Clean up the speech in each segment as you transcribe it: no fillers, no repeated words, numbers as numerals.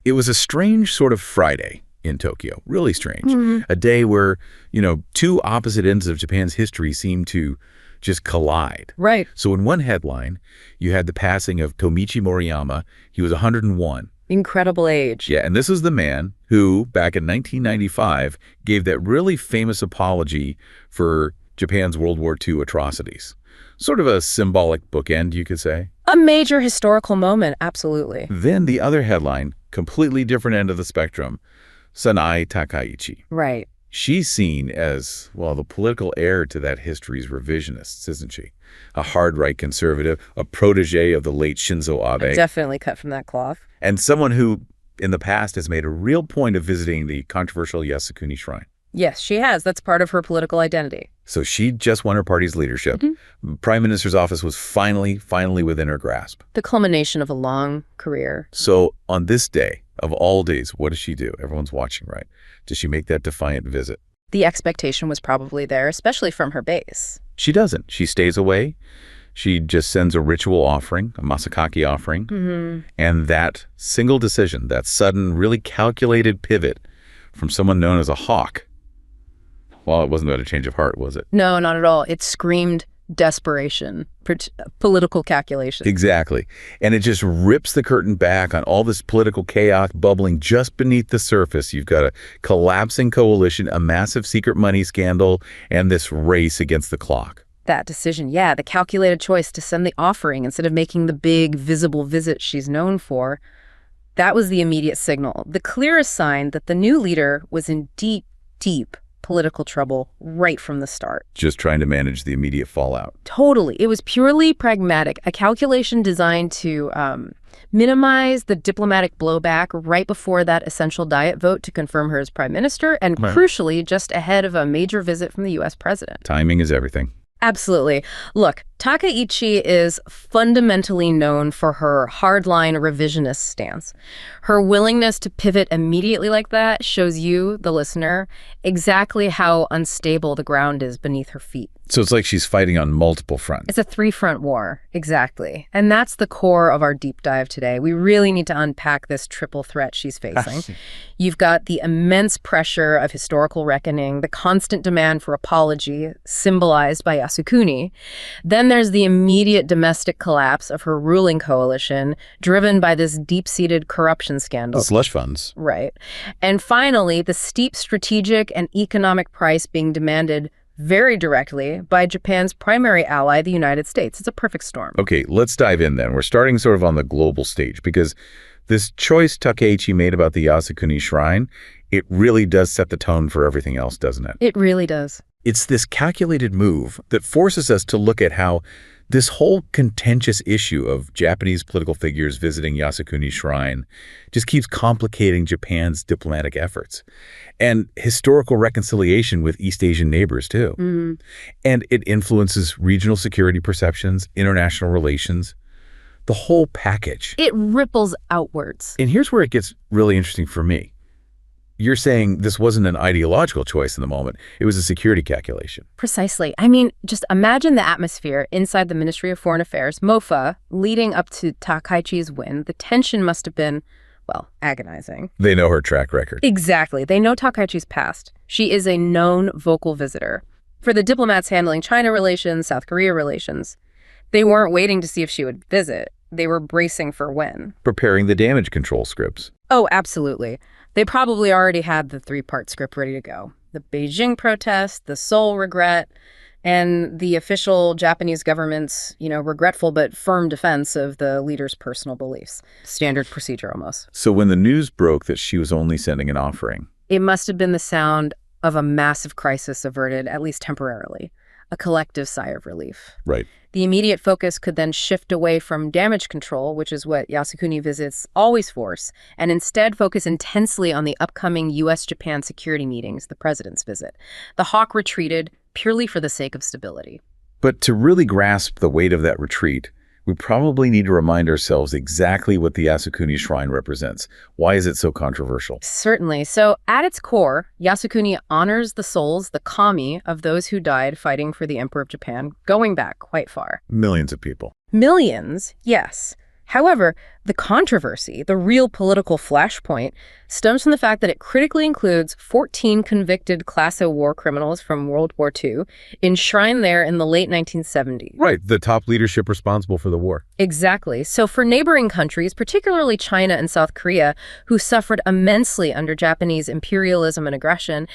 It was a strange sort of Friday in Tokyo, really strange. A day where, two opposite ends of Japan's history seemed to just collide. Right. So in one headline, you had the passing of Tomichi Moriyama. He was 101. Incredible age. Yeah, and this is the man who, back in 1995, gave that really famous apology for Japan's World War II atrocities. Sort of a symbolic bookend, you could say. A major historical moment, absolutely. Then the other headline, completely different end of the spectrum, Sanae Takaichi. Right. She's seen as, well, the political heir to that history's revisionists, isn't she? A hard-right conservative, a protege of the late Shinzo Abe. Definitely cut from that cloth. And someone who, in the past, has made a real point of visiting the controversial Yasukuni Shrine. Yes, she has. That's part of her political identity. So she just won her party's leadership. The Prime Minister's office was finally within her grasp. The culmination of a long career. So on this day, of all days, what does she do? Everyone's watching, right? Does she make that defiant visit? The expectation was probably there, especially from her base. She doesn't. She stays away. She just sends a ritual offering, a masakaki offering. And that single decision, that sudden, really calculated pivot from someone known as a hawk, well, it wasn't about a change of heart, was it? No, not at all. It screamed desperation, political calculation. Exactly. And it just rips the curtain back on all this political chaos bubbling just beneath the surface. You've got a collapsing coalition, a massive secret money scandal, and this race against the clock. That decision, yeah, the calculated choice to send the offering instead of making the big, visible visit she's known for, that was the immediate signal, the clearest sign that the new leader was in deep, deep political trouble right from the start. Just trying to manage the immediate fallout. Totally. It was purely pragmatic, a calculation designed to minimize the diplomatic blowback right before that essential diet vote to confirm her as prime minister, and crucially, just ahead of a major visit from the U.S. president. Timing is everything. Absolutely. Look, Takaichi is fundamentally known for her hardline revisionist stance. Her willingness to pivot immediately like that shows you, the listener, exactly how unstable the ground is beneath her feet. So it's like she's fighting on multiple fronts. It's a three-front war, exactly. And that's the core of our deep dive today. We really need to unpack this triple threat she's facing. You've got the immense pressure of historical reckoning, the constant demand for apology, symbolized by Yasukuni. Then there's the immediate domestic collapse of her ruling coalition, driven by this deep-seated corruption scandal. The slush funds. Right. And finally, the steep strategic and economic price being demanded very directly by Japan's primary ally, the United States. It's a perfect storm. Okay, let's dive in then. We're starting sort of on the global stage because this choice Takaichi made about the Yasukuni Shrine, it really does set the tone for everything else, doesn't it? It really does. It's this calculated move that forces us to look at how this whole contentious issue of Japanese political figures visiting Yasukuni Shrine just keeps complicating Japan's diplomatic efforts and historical reconciliation with East Asian neighbors, too. And it influences regional security perceptions, international relations, the whole package. It ripples outwards. And here's where it gets really interesting for me. You're saying this wasn't an ideological choice in the moment. It was a security calculation. Precisely. I mean, just imagine the atmosphere inside the Ministry of Foreign Affairs, MOFA, leading up to Takaichi's win. The tension must have been, well, agonizing. They know her track record. Exactly. They know Takaichi's past. She is a known vocal visitor. For the diplomats handling China relations, South Korea relations, they weren't waiting to see if she would visit. They were bracing for when. Preparing the damage control scripts. Oh, absolutely. They probably already had the three-part script ready to go. The Beijing protest, the Seoul regret, and the official Japanese government's, regretful but firm defense of the leader's personal beliefs. Standard procedure almost. So when the news broke that she was only sending an offering, it must have been the sound of a massive crisis averted, at least temporarily. A collective sigh of relief. Right. The immediate focus could then shift away from damage control, which is what Yasukuni visits always force, and instead focus intensely on the upcoming U.S.-Japan security meetings, the president's visit. The hawk retreated purely for the sake of stability. But to really grasp the weight of that retreat, we probably need to remind ourselves exactly what the Yasukuni Shrine represents. Why is it so controversial? Certainly. So at its core, Yasukuni honors the souls, the kami, of those who died fighting for the Emperor of Japan, going back quite far. Millions of people. Millions, yes. However, the controversy, the real political flashpoint, stems from the fact that it critically includes 14 convicted Class O war criminals from World War II enshrined there in the late 1970s. Right, the top leadership responsible for the war. Exactly. So for neighboring countries, particularly China and South Korea, who suffered immensely under Japanese imperialism and aggression,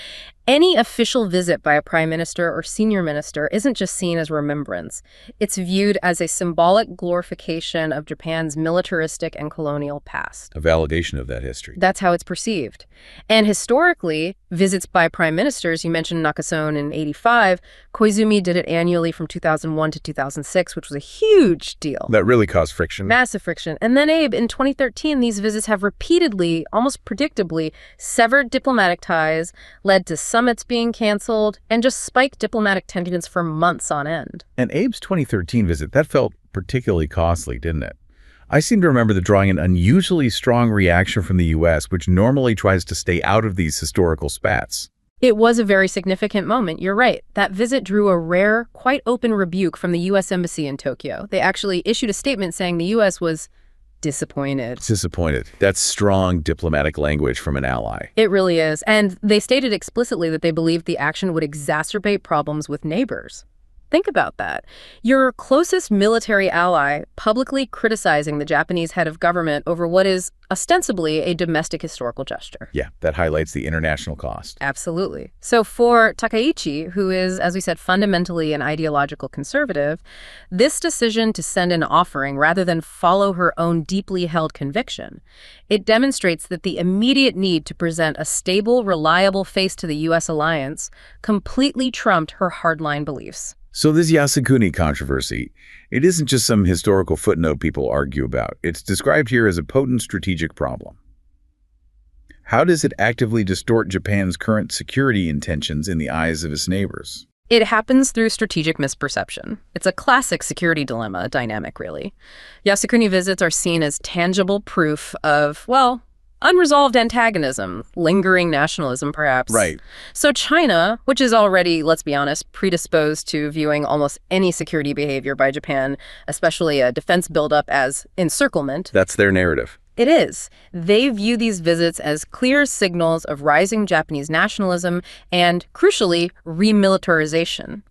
any official visit by a prime minister or senior minister isn't just seen as remembrance. It's viewed as a symbolic glorification of Japan's militaristic and colonial past. A validation of that history. That's how it's perceived. And historically, visits by prime ministers, you mentioned Nakasone in '85, Koizumi did it annually from 2001 to 2006, which was a huge deal. That really caused friction. Massive friction. And then, Abe, in 2013, these visits have repeatedly, almost predictably, severed diplomatic ties, led to summits being canceled, and just spiked diplomatic tensions for months on end. And Abe's 2013 visit, that felt particularly costly, didn't it? I seem to remember the drawing an unusually strong reaction from the U.S., which normally tries to stay out of these historical spats. It was a very significant moment, you're right. That visit drew a rare, quite open rebuke from the U.S. Embassy in Tokyo. They actually issued a statement saying the U.S. was disappointed. Disappointed. That's strong diplomatic language from an ally. It really is. And they stated explicitly that they believed the action would exacerbate problems with neighbors. Think about that. Your closest military ally publicly criticizing the Japanese head of government over what is ostensibly a domestic historical gesture. Yeah, that highlights the international cost. Absolutely. So for Takaichi, who is, as we said, fundamentally an ideological conservative, this decision to send an offering rather than follow her own deeply held conviction, it demonstrates that the immediate need to present a stable, reliable face to the U.S. alliance completely trumped her hardline beliefs. So this Yasukuni controversy, it isn't just some historical footnote people argue about. It's described here as a potent strategic problem. How does it actively distort Japan's current security intentions in the eyes of its neighbors? It happens through strategic misperception. It's a classic security dilemma dynamic, really. Yasukuni visits are seen as tangible proof of, well, unresolved antagonism, lingering nationalism, perhaps. Right. So China, which is already, let's be honest, predisposed to viewing almost any security behavior by Japan, especially a defense buildup, as encirclement. That's their narrative. It is. They view these visits as clear signals of rising Japanese nationalism and, crucially, remilitarization.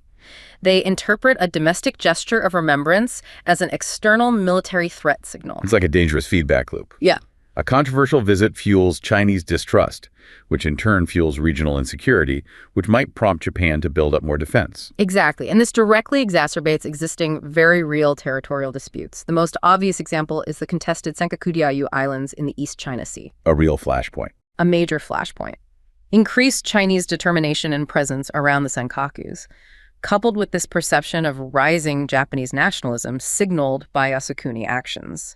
They interpret a domestic gesture of remembrance as an external military threat signal. It's like a dangerous feedback loop. Yeah. A controversial visit fuels Chinese distrust, which in turn fuels regional insecurity, which might prompt Japan to build up more defense. Exactly. And this directly exacerbates existing very real territorial disputes. The most obvious example is the contested Senkaku-Diaoyu Islands in the East China Sea. A real flashpoint. A major flashpoint. Increased Chinese determination and presence around the Senkakus, coupled with this perception of rising Japanese nationalism signaled by Yasukuni actions.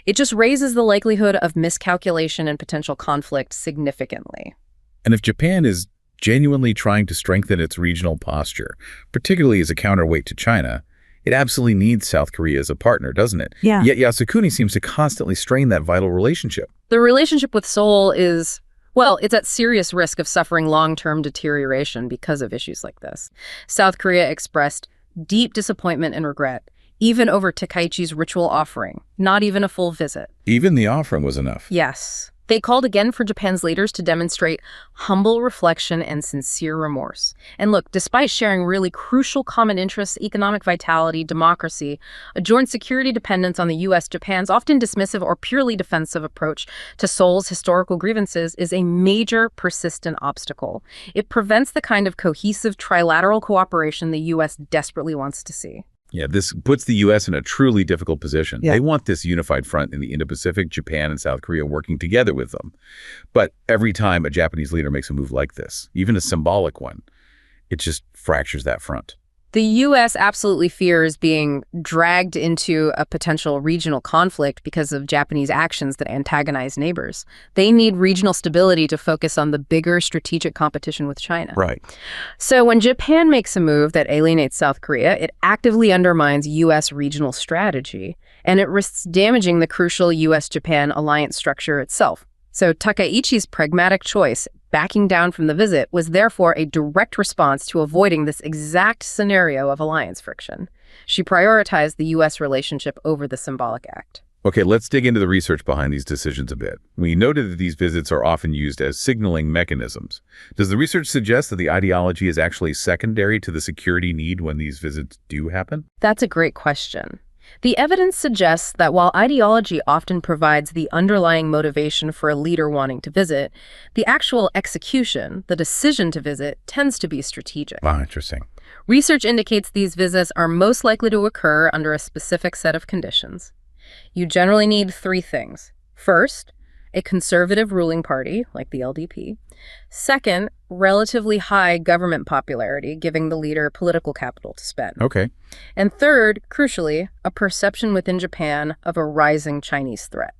It just raises the likelihood of miscalculation and potential conflict significantly. And if Japan is genuinely trying to strengthen its regional posture, particularly as a counterweight to China, it absolutely needs South Korea as a partner, doesn't it? Yeah. Yet Yasukuni seems to constantly strain that vital relationship. The relationship with Seoul is, well, it's at serious risk of suffering long-term deterioration because of issues like this. South Korea expressed deep disappointment and regret, even over Takaichi's ritual offering, not even a full visit. Even the offering was enough. Yes. They called again for Japan's leaders to demonstrate humble reflection and sincere remorse. And look, despite sharing really crucial common interests, economic vitality, democracy, a joint security dependence on the U.S., Japan's often dismissive or purely defensive approach to Seoul's historical grievances is a major, persistent obstacle. It prevents the kind of cohesive trilateral cooperation the U.S. desperately wants to see. Yeah, this puts the U.S. in a truly difficult position. Yeah. They want this unified front in the Indo-Pacific, Japan and South Korea working together with them. But every time a Japanese leader makes a move like this, even a symbolic one, it just fractures that front. The U.S. absolutely fears being dragged into a potential regional conflict because of Japanese actions that antagonize neighbors. They need regional stability to focus on the bigger strategic competition with China. Right. So when Japan makes a move that alienates South Korea, it actively undermines U.S. regional strategy, and it risks damaging the crucial U.S.-Japan alliance structure itself. So Takaichi's pragmatic choice, backing down from the visit, was therefore a direct response to avoiding this exact scenario of alliance friction. She prioritized the U.S. relationship over the symbolic act. Okay, let's dig into the research behind these decisions a bit. We noted that these visits are often used as signaling mechanisms. Does the research suggest that the ideology is actually secondary to the security need when these visits do happen? That's a great question. The evidence suggests that while ideology often provides the underlying motivation for a leader wanting to visit, the actual execution, the decision to visit, tends to be strategic. Wow, interesting. Research indicates these visits are most likely to occur under a specific set of conditions. You generally need three things. First, a conservative ruling party, like the LDP. Second, relatively high government popularity, giving the leader political capital to spend. Okay. And third, crucially, a perception within Japan of a rising Chinese threat.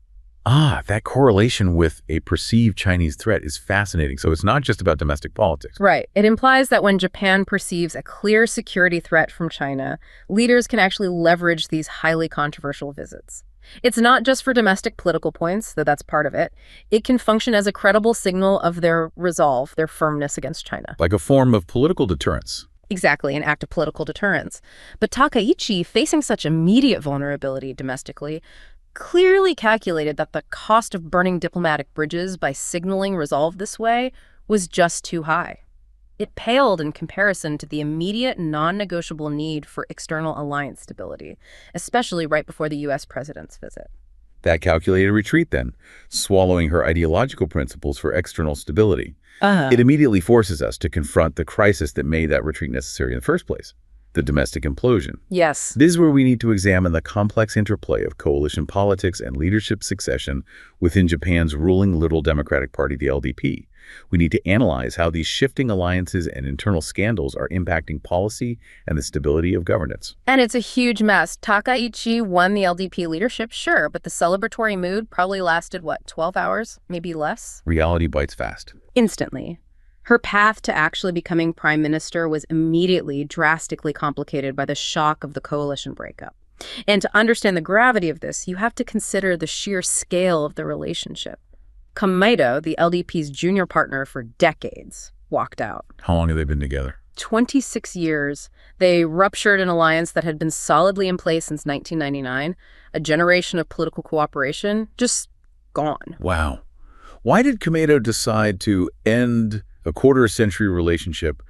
Ah, that correlation with a perceived Chinese threat is fascinating. So it's not just about domestic politics. Right. It implies that when Japan perceives a clear security threat from China, leaders can actually leverage these highly controversial visits. It's not just for domestic political points, though that's part of it. It can function as a credible signal of their resolve, their firmness against China. Like a form of political deterrence. Exactly, an act of political deterrence. But Takaichi, facing such immediate vulnerability domestically, clearly calculated that the cost of burning diplomatic bridges by signaling resolve this way was just too high. It paled in comparison to the immediate non-negotiable need for external alliance stability, especially right before the U.S. president's visit. That calculated retreat, then, swallowing her ideological principles for external stability. It immediately forces us to confront the crisis that made that retreat necessary in the first place, the domestic implosion. Yes. This is where we need to examine the complex interplay of coalition politics and leadership succession within Japan's ruling Liberal Democratic Party, the LDP. We need to analyze how these shifting alliances and internal scandals are impacting policy and the stability of governance. And it's a huge mess. Takaichi won the LDP leadership, sure, but the celebratory mood probably lasted, 12 hours, maybe less? Reality bites fast. Instantly. Her path to actually becoming prime minister was immediately drastically complicated by the shock of the coalition breakup. And to understand the gravity of this, you have to consider the sheer scale of the relationship. Komeito, the LDP's junior partner for decades, walked out. How long have they been together? 26 years. They ruptured an alliance that had been solidly in place since 1999. A generation of political cooperation just gone. Wow. Why did Komeito decide to end a quarter-century relationship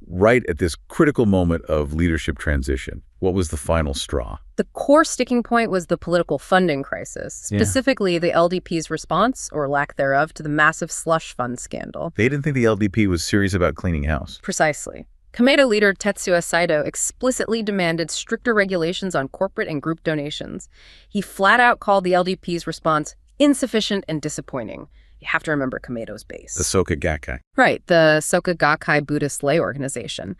right at this critical moment of leadership transition? What was the final straw? The core sticking point was the political funding crisis, specifically the LDP's response, or lack thereof, to the massive slush fund scandal. They didn't think the LDP was serious about cleaning house. Precisely. Komeito leader Tetsuya Saito explicitly demanded stricter regulations on corporate and group donations. He flat out called the LDP's response insufficient and disappointing. You have to remember Komeito's base. The Soka Gakkai. Right, the Soka Gakkai Buddhist lay organization.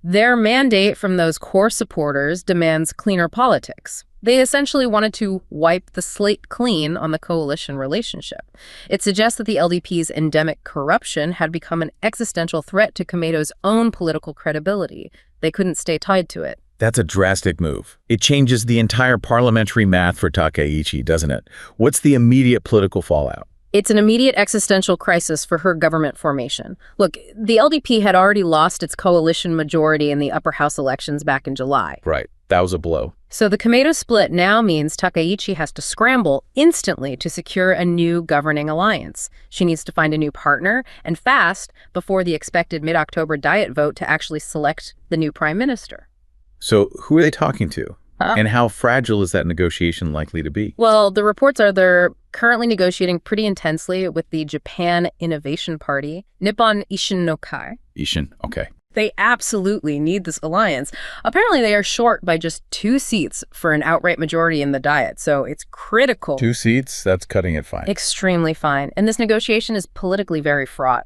Their mandate from those core supporters demands cleaner politics. They essentially wanted to wipe the slate clean on the coalition relationship. It suggests that the LDP's endemic corruption had become an existential threat to Komeito's own political credibility. They couldn't stay tied to it. That's a drastic move. It changes the entire parliamentary math for Takaichi, doesn't it? What's the immediate political fallout? It's an immediate existential crisis for her government formation. Look, the LDP had already lost its coalition majority in the upper house elections back in July. Right. That was a blow. So the Komeito split now means Takaichi has to scramble instantly to secure a new governing alliance. She needs to find a new partner, and fast, before the expected mid-October Diet vote to actually select the new prime minister. So who are they talking to? And how fragile is that negotiation likely to be? Well, the reports are they're currently negotiating pretty intensely with the Japan Innovation Party, Nippon Ishin no Kai. Ishin, okay. They absolutely need this alliance. Apparently, they are short by just 2 seats for an outright majority in the Diet, so it's critical. 2 seats? That's cutting it fine. Extremely fine. And this negotiation is politically very fraught.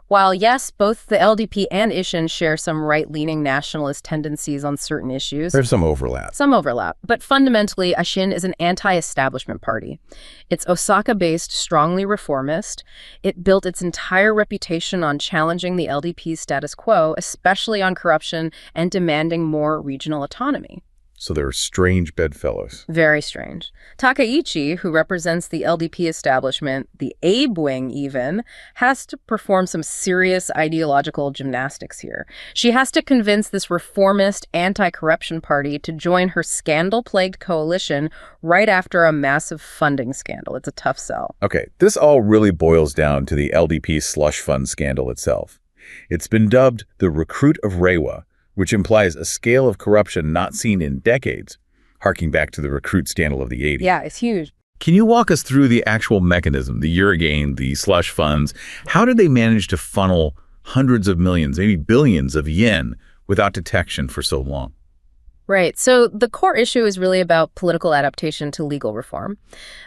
While, yes, both the LDP and Ishin share some right-leaning nationalist tendencies on certain issues. There's some overlap. Some overlap. But fundamentally, Ishin is an anti-establishment party. It's Osaka-based, strongly reformist. It built its entire reputation on challenging the LDP's status quo, especially on corruption and demanding more regional autonomy. So they're strange bedfellows. Very strange. Takaichi, who represents the LDP establishment, the Abe wing even, has to perform some serious ideological gymnastics here. She has to convince this reformist anti-corruption party to join her scandal-plagued coalition right after a massive funding scandal. It's a tough sell. Okay, this all really boils down to the LDP slush fund scandal itself. It's been dubbed the Recruit of Reiwa, which implies a scale of corruption not seen in decades, harking back to the recruit scandal of the 80s. Yeah, it's huge. Can you walk us through the actual mechanism, the Eurogain, the slush funds? How did they manage to funnel hundreds of millions, maybe billions of yen without detection for so long? Right. So the core issue is really about political adaptation to legal reform.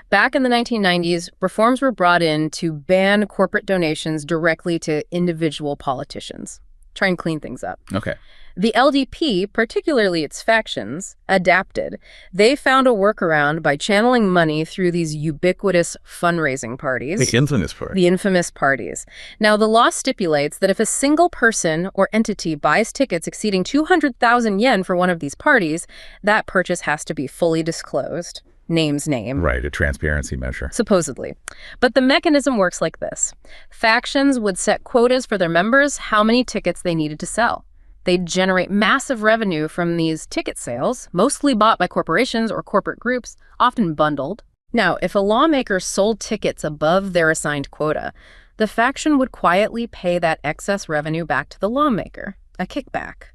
Back in the 1990s, reforms were brought in to ban corporate donations directly to individual politicians. Try and clean things up. Okay. The LDP, particularly its factions, adapted. They found a workaround by channeling money through these ubiquitous fundraising parties. The infamous part. The infamous parties. Now, the law stipulates that if a single person or entity buys tickets exceeding 200,000 yen for one of these parties, that purchase has to be fully disclosed. Name's name. Right, a transparency measure. Supposedly. But the mechanism works like this. Factions would set quotas for their members, how many tickets they needed to sell. They'd generate massive revenue from these ticket sales, mostly bought by corporations or corporate groups, often bundled. Now, if a lawmaker sold tickets above their assigned quota, the faction would quietly pay that excess revenue back to the lawmaker, a kickback,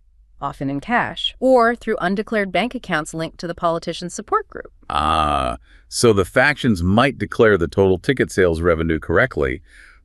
often in cash, or through undeclared bank accounts linked to the politician's support group. So the factions might declare the total ticket sales revenue correctly,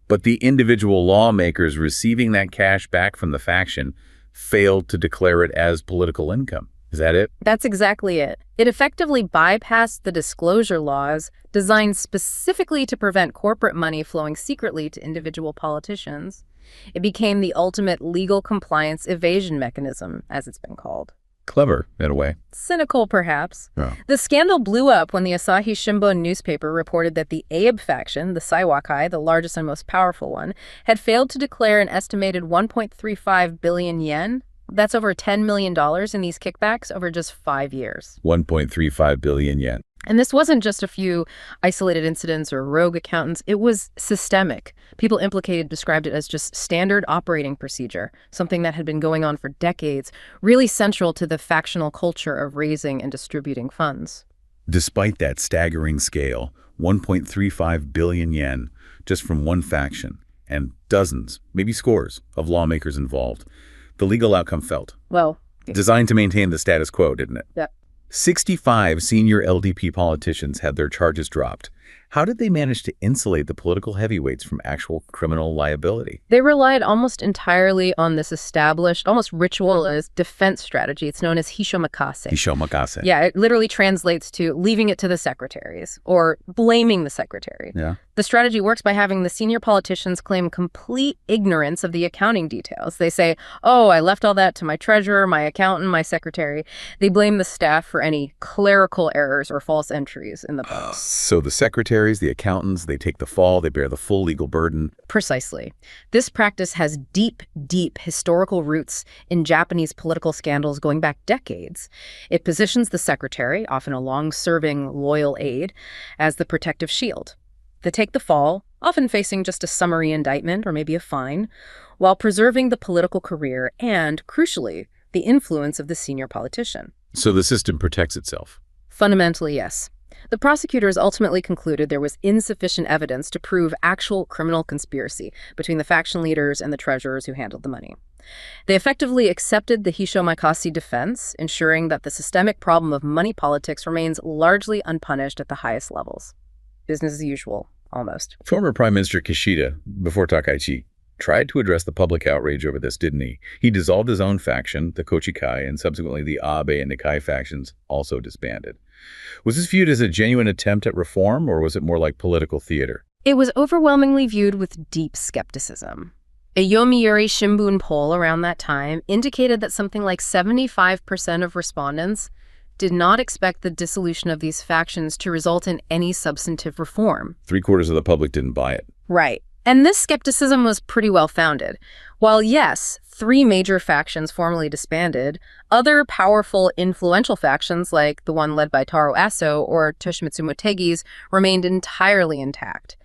but the individual lawmakers receiving that cash back from the faction failed to declare it as political income. Is that it? That's exactly it. It effectively bypassed the disclosure laws designed specifically to prevent corporate money flowing secretly to individual politicians. It became the ultimate legal compliance evasion mechanism, as it's been called. Clever, in a way. Cynical, perhaps. Oh. The scandal blew up when the Asahi Shimbun newspaper reported that the Abe faction, the Saiwakai, the largest and most powerful one, had failed to declare an estimated 1.35 billion yen. That's over $10 million in these kickbacks over just 5 years. 1.35 billion yen. And this wasn't just a few isolated incidents or rogue accountants. It was systemic. People implicated described it as just standard operating procedure, something that had been going on for decades, really central to the factional culture of raising and distributing funds. Despite that staggering scale, 1.35 billion yen just from one faction, and dozens, maybe scores, of lawmakers involved, the legal outcome felt. Well, designed to maintain the status quo, didn't it? Yeah. 65 senior LDP politicians had their charges dropped. How did they manage to insulate the political heavyweights from actual criminal liability? They relied almost entirely on this established, almost ritualist defense strategy. It's known as hishomakase. Hishomakase. Yeah, it literally translates to leaving it to the secretaries or blaming the secretary. Yeah. The strategy works by having the senior politicians claim complete ignorance of the accounting details. They say, oh, I left all that to my treasurer, my accountant, my secretary. They blame the staff for any clerical errors or false entries in the books. So the secretaries, the accountants, they take the fall, they bear the full legal burden. Precisely. This practice has deep, deep historical roots in Japanese political scandals going back decades. It positions the secretary, often a long-serving, loyal aide, as the protective shield. They take the fall, often facing just a summary indictment or maybe a fine, while preserving the political career and, crucially, the influence of the senior politician. So the system protects itself? Fundamentally, yes. The prosecutors ultimately concluded there was insufficient evidence to prove actual criminal conspiracy between the faction leaders and the treasurers who handled the money. They effectively accepted the Hishomakase defense, ensuring that the systemic problem of money politics remains largely unpunished at the highest levels. Business as usual, almost. Former Prime Minister Kishida, before Takaichi, tried to address the public outrage over this, didn't he? He dissolved his own faction, the Kochikai, and subsequently the Abe and Nikai factions also disbanded. Was this viewed as a genuine attempt at reform, or was it more like political theater? It was overwhelmingly viewed with deep skepticism. A Yomiuri Shimbun poll around that time indicated that something like 75% of respondents did not expect the dissolution of these factions to result in any substantive reform. 3/4 of the public didn't buy it. Right. And this skepticism was pretty well founded. While yes, 3 major factions formally disbanded. Other powerful, influential factions, like the one led by Taro Aso or Toshimitsu Motegi's, remained entirely intact.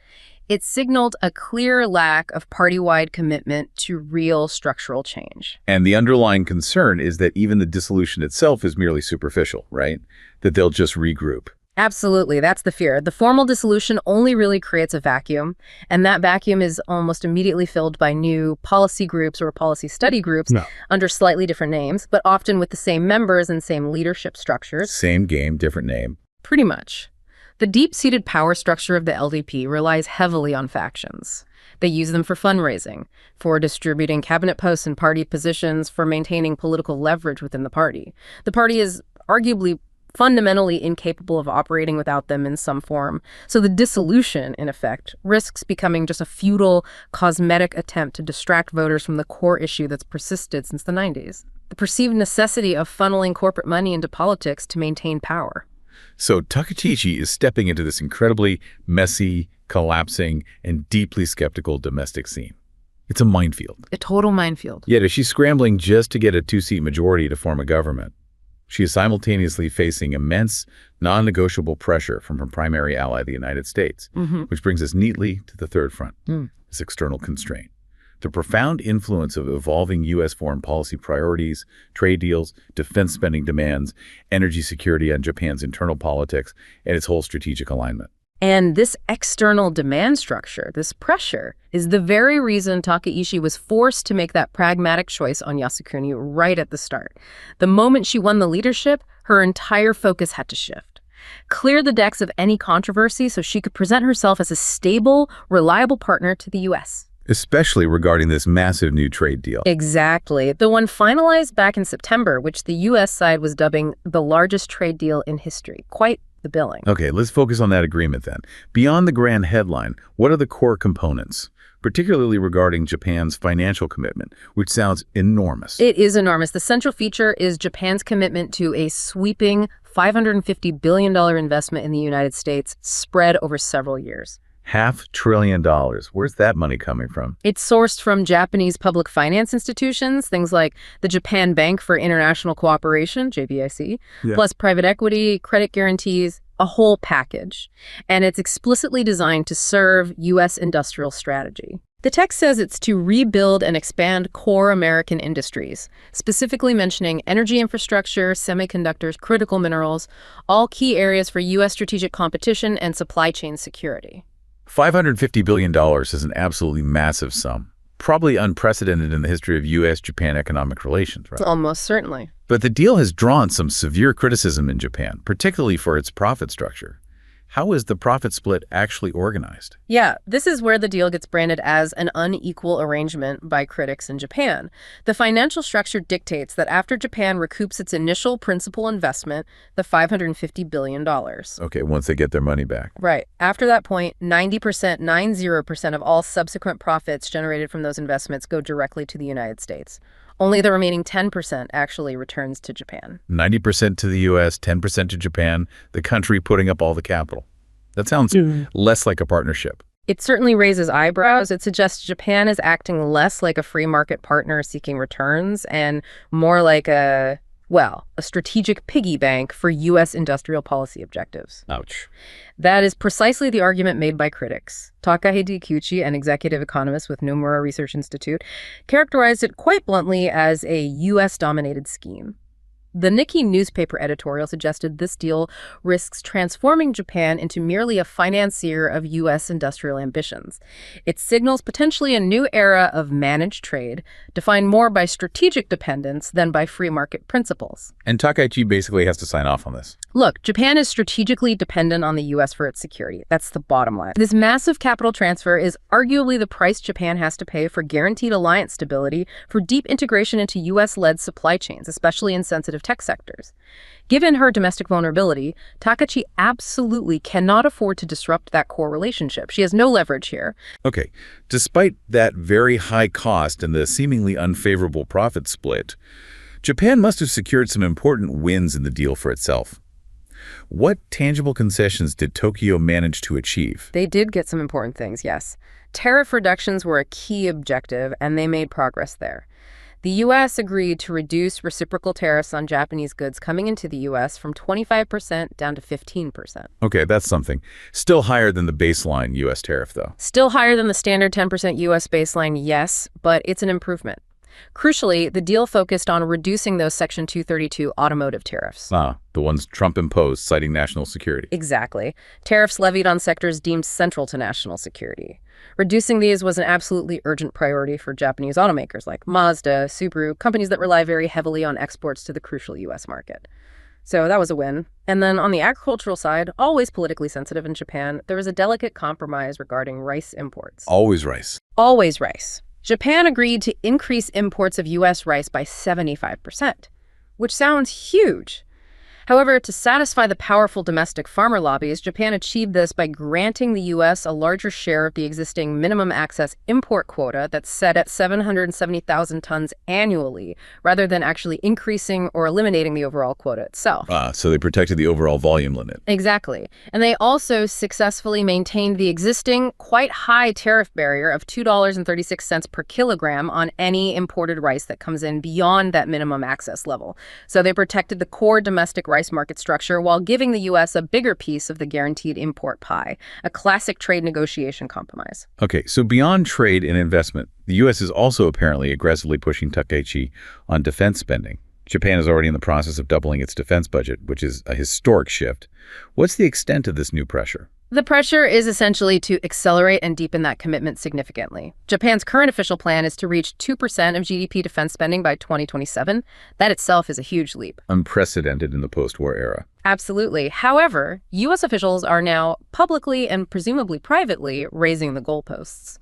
It signaled a clear lack of party-wide commitment to real structural change. And the underlying concern is that even the dissolution itself is merely superficial, right? That they'll just regroup. Absolutely, that's the fear. The formal dissolution only really creates a vacuum, and that vacuum is almost immediately filled by new policy groups or policy study groups under slightly different names, but often with the same members and same leadership structures. Same game, different name. Pretty much. The deep-seated power structure of the LDP relies heavily on factions. They use them for fundraising, for distributing cabinet posts and party positions, for maintaining political leverage within the party. The party is arguably fundamentally incapable of operating without them in some form. So the dissolution, in effect, risks becoming just a futile, cosmetic attempt to distract voters from the core issue that's persisted since the 90s. The perceived necessity of funneling corporate money into politics to maintain power. So Takachichi is stepping into this incredibly messy, collapsing, and deeply skeptical domestic scene. It's a minefield. A total minefield. Yet as she's scrambling just to get a 2-seat majority to form a government, she is simultaneously facing immense, non-negotiable pressure from her primary ally, the United States, which brings us neatly to the third front, this external constraint. The profound influence of evolving U.S. foreign policy priorities, trade deals, defense spending demands, energy security on Japan's internal politics, and its whole strategic alignment. And this external demand structure, this pressure, is the very reason Takaishi was forced to make that pragmatic choice on Yasukuni right at the start. The moment she won the leadership, her entire focus had to shift. Clear the decks of any controversy so she could present herself as a stable, reliable partner to the U.S. Especially regarding this massive new trade deal. Exactly. The one finalized back in September, which the U.S. side was dubbing the largest trade deal in history. Quite the billing. Okay, let's focus on that agreement then. Beyond the grand headline, what are the core components, particularly regarding Japan's financial commitment, which sounds enormous? It is enormous. The central feature is Japan's commitment to a sweeping $550 billion investment in the United States spread over several years. $500 billion. Where's that money coming from? It's sourced from Japanese public finance institutions, things like the Japan Bank for International Cooperation, JBIC, plus private equity, credit guarantees, a whole package. And it's explicitly designed to serve U.S. industrial strategy. The text says it's to rebuild and expand core American industries, specifically mentioning energy infrastructure, semiconductors, critical minerals, all key areas for U.S. strategic competition and supply chain security. $550 billion is an absolutely massive sum, probably unprecedented in the history of U.S.-Japan economic relations, right? Almost certainly. But the deal has drawn some severe criticism in Japan, particularly for its profit structure. How is the profit split actually organized? Yeah, this is where the deal gets branded as an unequal arrangement by critics in Japan. The financial structure dictates that after Japan recoups its initial principal investment, the $550 billion. Okay, once they get their money back. Right. After that point, 90% of all subsequent profits generated from those investments go directly to the United States. Only the remaining 10% actually returns to Japan. 90% to the U.S., 10% to Japan, the country putting up all the capital. That sounds less like a partnership. It certainly raises eyebrows. It suggests Japan is acting less like a free market partner seeking returns and more like a strategic piggy bank for U.S. industrial policy objectives. Ouch. That is precisely the argument made by critics. Takahide Kikuchi, an executive economist with Nomura Research Institute, characterized it quite bluntly as a U.S.-dominated scheme. The Nikkei newspaper editorial suggested this deal risks transforming Japan into merely a financier of U.S. industrial ambitions. It signals potentially a new era of managed trade, defined more by strategic dependence than by free market principles. And Takaichi basically has to sign off on this. Look, Japan is strategically dependent on the U.S. for its security. That's the bottom line. This massive capital transfer is arguably the price Japan has to pay for guaranteed alliance stability, for deep integration into U.S.-led supply chains, especially in sensitive tech sectors. Given her domestic vulnerability, Takaichi absolutely cannot afford to disrupt that core relationship. She has no leverage here. Okay, despite that very high cost and the seemingly unfavorable profit split, Japan must have secured some important wins in the deal for itself. What tangible concessions did Tokyo manage to achieve? They did get some important things, yes. Tariff reductions were a key objective, and they made progress there. The U.S. agreed to reduce reciprocal tariffs on Japanese goods coming into the U.S. from 25% down to 15%. Okay, that's something. Still higher than the baseline U.S. tariff, though. Still higher than the standard 10% U.S. baseline, yes, but it's an improvement. Crucially, the deal focused on reducing those Section 232 automotive tariffs. Ah, the ones Trump imposed, citing national security. Exactly. Tariffs levied on sectors deemed central to national security. Reducing these was an absolutely urgent priority for Japanese automakers like Mazda, Subaru, companies that rely very heavily on exports to the crucial U.S. market. So that was a win. And then on the agricultural side, always politically sensitive in Japan, there was a delicate compromise regarding rice imports. Always rice. Always rice. Japan agreed to increase imports of U.S. rice by 75%, which sounds huge. However, to satisfy the powerful domestic farmer lobbies, Japan achieved this by granting the U.S. a larger share of the existing minimum access import quota that's set at 770,000 tons annually, rather than actually increasing or eliminating the overall quota itself. So they protected the overall volume limit. Exactly. And they also successfully maintained the existing quite high tariff barrier of $2.36 per kilogram on any imported rice that comes in beyond that minimum access level. So they protected the core domestic rice market structure while giving the U.S. a bigger piece of the guaranteed import pie, a classic trade negotiation compromise. Okay, so beyond trade and investment, the U.S. is also apparently aggressively pushing Takaichi on defense spending. Japan is already in the process of doubling its defense budget, which is a historic shift. What's the extent of this new pressure? The pressure is essentially to accelerate and deepen that commitment significantly. Japan's current official plan is to reach 2% of GDP defense spending by 2027. That itself is a huge leap. Unprecedented in the post-war era. Absolutely. However, U.S. officials are now publicly and presumably privately raising the goalposts.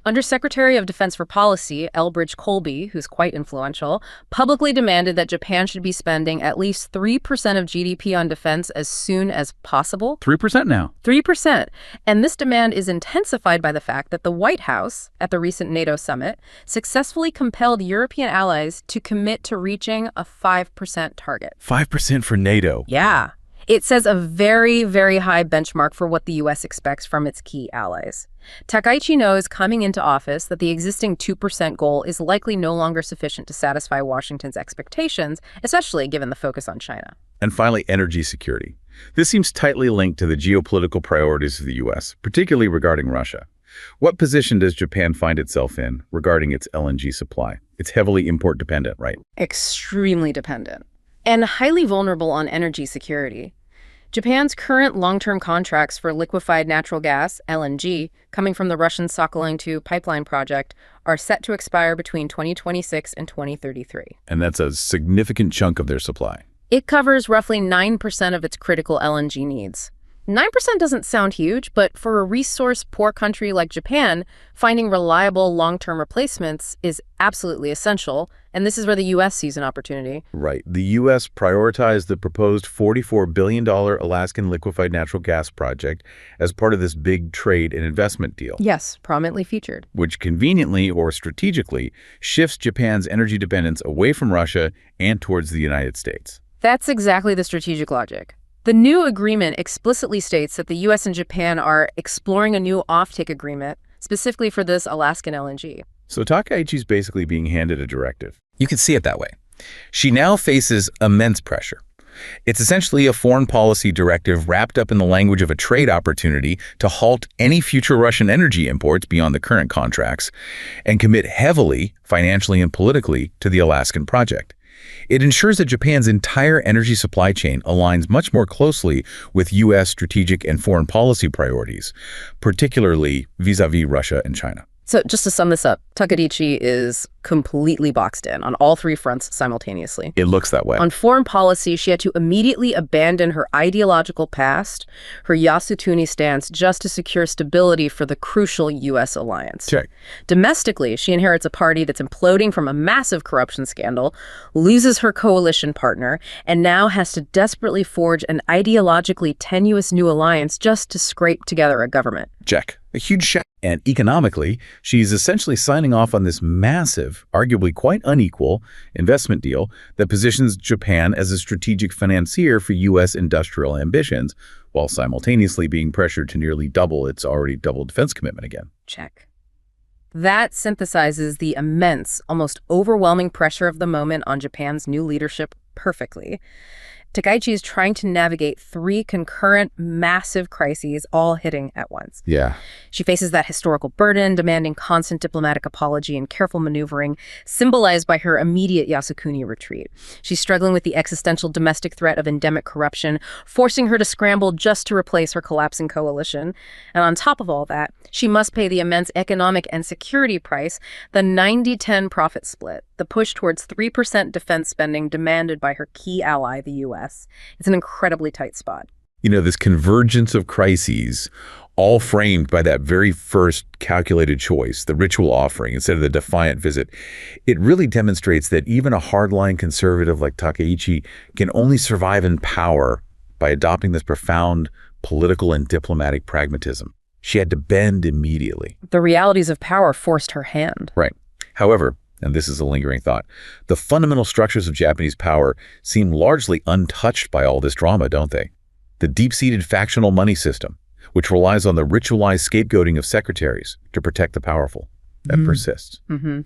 Under Secretary of Defense for Policy, Elbridge Colby, who's quite influential, publicly demanded that Japan should be spending at least 3% of GDP on defense as soon as possible. 3% now. 3%. And this demand is intensified by the fact that the White House, at the recent NATO summit, successfully compelled European allies to commit to reaching a 5% target. 5% for NATO. Yeah. It says a very, very high benchmark for what the U.S. expects from its key allies. Takaichi knows coming into office that the existing 2% goal is likely no longer sufficient to satisfy Washington's expectations, especially given the focus on China. And finally, energy security. This seems tightly linked to the geopolitical priorities of the U.S., particularly regarding Russia. What position does Japan find itself in regarding its LNG supply? It's heavily import dependent, right? Extremely dependent. And highly vulnerable on energy security. Japan's current long-term contracts for liquefied natural gas, LNG, coming from the Russian Sakhalin 2 pipeline project, are set to expire between 2026 and 2033. And that's a significant chunk of their supply. It covers roughly 9% of its critical LNG needs. 9% doesn't sound huge, but for a resource-poor country like Japan, finding reliable long-term replacements is absolutely essential, and this is where the U.S. sees an opportunity. Right. The U.S. prioritized the proposed $44 billion Alaskan liquefied natural gas project as part of this big trade and investment deal. Yes, prominently featured. Which conveniently or strategically shifts Japan's energy dependence away from Russia and towards the United States. That's exactly the strategic logic. The new agreement explicitly states that the U.S. and Japan are exploring a new offtake agreement, specifically for this Alaskan LNG. So Takaichi's basically being handed a directive. You can see it that way. She now faces immense pressure. It's essentially a foreign policy directive wrapped up in the language of a trade opportunity to halt any future Russian energy imports beyond the current contracts and commit heavily, financially and politically, to the Alaskan project. It ensures that Japan's entire energy supply chain aligns much more closely with U.S. strategic and foreign policy priorities, particularly vis-à-vis Russia and China. So just to sum this up, Takaichi is completely boxed in on all three fronts simultaneously. It looks that way. On foreign policy, she had to immediately abandon her ideological past, her Yasutuni stance, just to secure stability for the crucial U.S. alliance. Check. Domestically, she inherits a party that's imploding from a massive corruption scandal, loses her coalition partner, and now has to desperately forge an ideologically tenuous new alliance just to scrape together a government. Check. A huge check. And economically, she's essentially signing off on this massive, arguably quite unequal, investment deal that positions Japan as a strategic financier for U.S. industrial ambitions, while simultaneously being pressured to nearly double its already double defense commitment again. Check. That synthesizes the immense, almost overwhelming pressure of the moment on Japan's new leadership perfectly. Takaichi is trying to navigate 3 concurrent, massive crises all hitting at once. Yeah. She faces that historical burden, demanding constant diplomatic apology and careful maneuvering, symbolized by her immediate Yasukuni retreat. She's struggling with the existential domestic threat of endemic corruption, forcing her to scramble just to replace her collapsing coalition. And on top of all that, she must pay the immense economic and security price, the 90-10 profit split, the push towards 3% defense spending demanded by her key ally, the U.S. It's an incredibly tight spot. This convergence of crises, all framed by that very first calculated choice, the ritual offering instead of the defiant visit, it really demonstrates that even a hardline conservative like Takaichi can only survive in power by adopting this profound political and diplomatic pragmatism. She had to bend immediately. The realities of power forced her hand. Right. However, and this is a lingering thought, the fundamental structures of Japanese power seem largely untouched by all this drama, don't they? The deep-seated factional money system, which relies on the ritualized scapegoating of secretaries to protect the powerful, that persists.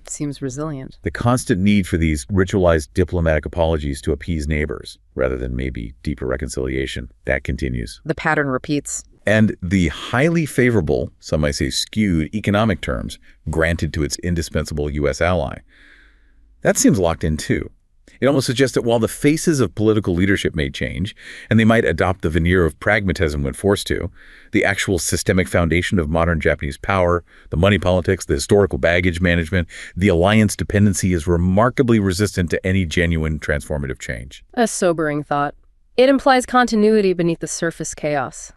Seems resilient. The constant need for these ritualized diplomatic apologies to appease neighbors, rather than maybe deeper reconciliation, that continues. The pattern repeats. And the highly favorable, some might say skewed, economic terms granted to its indispensable U.S. ally, that seems locked in too. It almost suggests that while the faces of political leadership may change, and they might adopt the veneer of pragmatism when forced to, the actual systemic foundation of modern Japanese power, the money politics, the historical baggage management, the alliance dependency is remarkably resistant to any genuine transformative change. A sobering thought. It implies continuity beneath the surface chaos.